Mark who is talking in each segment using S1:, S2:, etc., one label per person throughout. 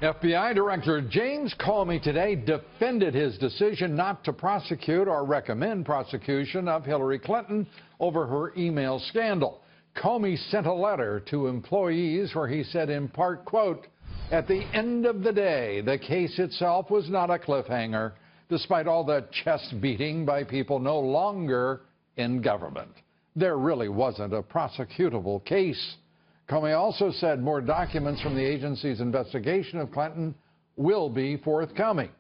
S1: FBI Director James Comey today defended his decision not to prosecute or recommend prosecution of Hillary Clinton over her email scandal. Comey sent a letter to employees where he said in part, quote, "At the end of the day, the case itself was not a cliffhanger, despite all the chest beating by people no longer in government. There really wasn't a prosecutable case." Comey also said more documents from the agency's investigation of Clinton will be forthcoming.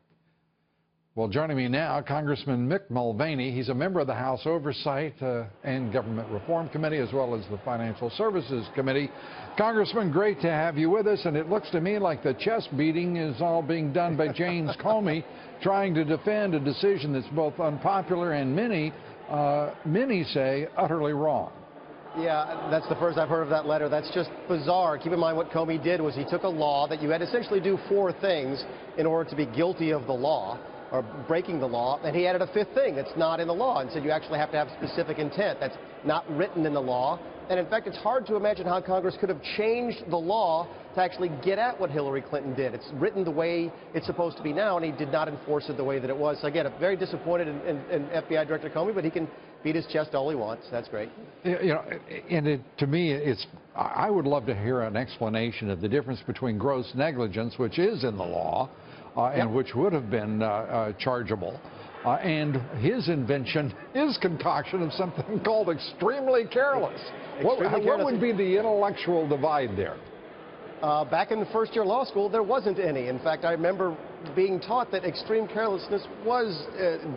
S1: Well, joining me now, Congressman Mick Mulvaney. He's a member of the House Oversight and Government Reform Committee, as well as the Financial Services Committee. Congressman, great to have you with us, and it looks to me like the chest beating is all being done by James Comey, trying to defend a decision that's both unpopular and many say utterly wrong.
S2: Yeah, that's the first I've heard of that letter. That's just bizarre. Keep in mind what Comey did was he took a law that you had to essentially do 4 things in order to be guilty of the law or breaking the law, and he added a 5th thing that's not in the law and said you actually have to have specific intent. That's not written in the law. And in fact, it's hard to imagine how Congress could have changed the law to actually get at what Hillary Clinton did. It's written the way it's supposed to be now, and he did not enforce it the way that it was. So again, I'm very disappointed in FBI Director Comey, but he can beat his chest all he wants. That's great.
S1: You know, and to me, I would love to hear an explanation of the difference between gross negligence, which is in the law, and which would have been chargeable, and his invention, his concoction of something called extremely careless. What would be the intellectual divide there?
S2: Back in the first year of law school, there wasn't any. In fact, I remember being taught that extreme carelessness was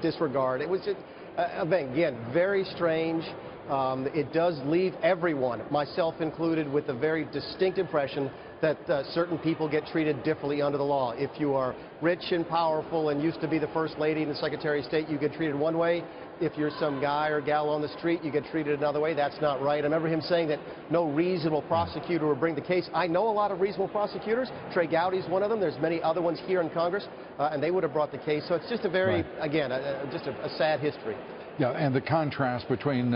S2: disregard. It was just, again, very strange. It does leave everyone, myself included, with a very distinct impression that certain people get treated differently under the law. If you are rich and powerful and used to be the First Lady and the Secretary of State, you get treated one way. If you're some guy or gal on the street, you get treated another way. That's not right. I remember him saying that no reasonable prosecutor would bring the case. I know a lot of reasonable prosecutors. Trey Gowdy's one of them. There's many other ones here in Congress, and they would have brought the case. So it's just a very, again, just a sad history.
S1: Yeah, and the contrast between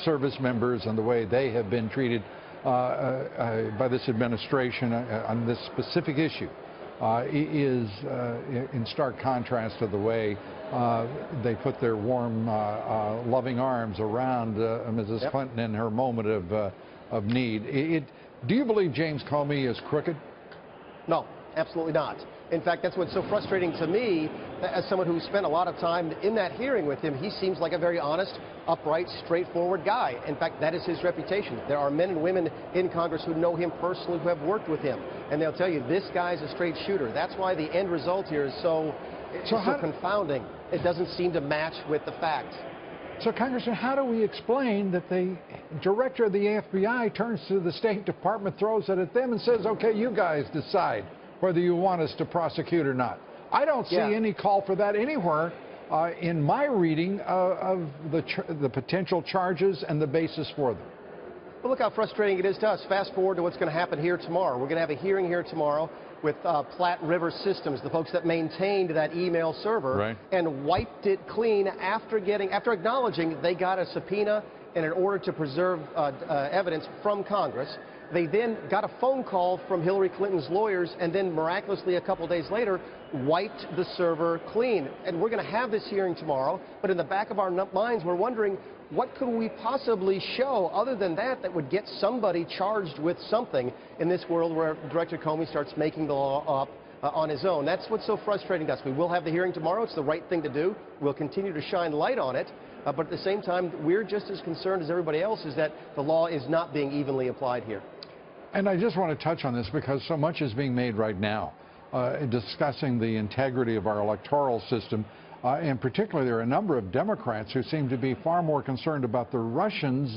S1: service members and the way they have been treated by this administration on this specific issue is in stark contrast to the way they put their warm, loving arms around Mrs. Clinton in her moment of need. Do you believe James Comey is crooked?
S2: No, absolutely not. In fact, that's what's so frustrating to me as someone who spent a lot of time in that hearing with him. He seems like a very honest, upright, straightforward guy. In fact, that is his reputation. There are men and women in Congress who know him personally, who have worked with him, and they'll tell you this guy's a straight shooter. That's why the end result here is so confounding. It doesn't seem to match with the facts.
S1: So, Congressman, how do we explain that the director of the FBI turns to the State Department, throws it at them, and says, okay, you guys decide whether you want us to prosecute or not? I don't see any call for that anywhere in my reading of the potential charges and the basis for them.
S2: Well, look how frustrating it is to us. Fast forward to what's going to happen here tomorrow. We're going to have a hearing here tomorrow with Platte River Systems, the folks that maintained that email server and wiped it clean after acknowledging they got a subpoena and in order to preserve evidence from Congress. They then got a phone call from Hillary Clinton's lawyers and then miraculously a couple days later wiped the server clean. And we're going to have this hearing tomorrow, but in the back of our minds we're wondering what could we possibly show other than that would get somebody charged with something in this world where Director Comey starts making the law up on his own. That's what's so frustrating to us. We will have the hearing tomorrow. It's the right thing to do. We'll continue to shine light on it. But at the same time, we're just as concerned as everybody else is that the law is not being evenly applied here.
S1: And I just want to touch on this because so much is being made right now discussing the integrity of our electoral system. In particular, there are a number of Democrats who seem to be far more concerned about the Russians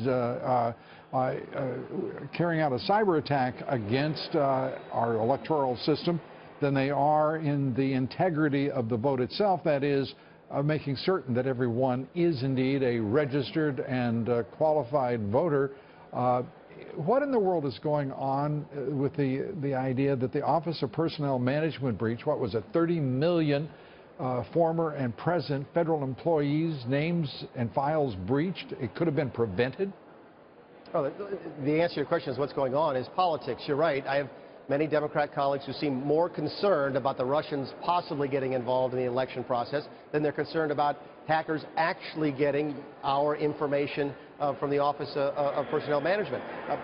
S1: carrying out a cyber attack against our electoral system than they are in the integrity of the vote itself. That is, making certain that everyone is indeed a registered and qualified voter. What in the world is going on with the idea that the Office of Personnel Management breach, what was it, 30 million former and present federal employees' names and files breached? It could have been prevented?
S2: Well, the answer to your question is what's going on is politics. You're right. I have many Democrat colleagues who seem more concerned about the Russians possibly getting involved in the election process than they're concerned about hackers actually getting our information from the Office of Personnel Management.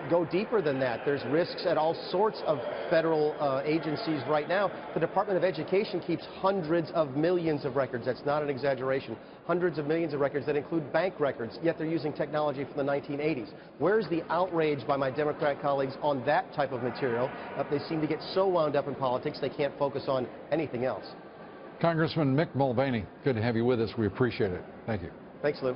S2: Go deeper than that. There's risks at all sorts of federal agencies right now. The Department of Education keeps hundreds of millions of records. That's not an exaggeration. Hundreds of millions of records that include bank records, yet they're using technology from the 1980s. Where's the outrage by my Democrat colleagues on that type of material? They seem to get so wound up in politics they can't focus on anything else.
S1: Congressman Mick Mulvaney, good to have you with us. We appreciate it. Thank you.
S2: Thanks, Lou.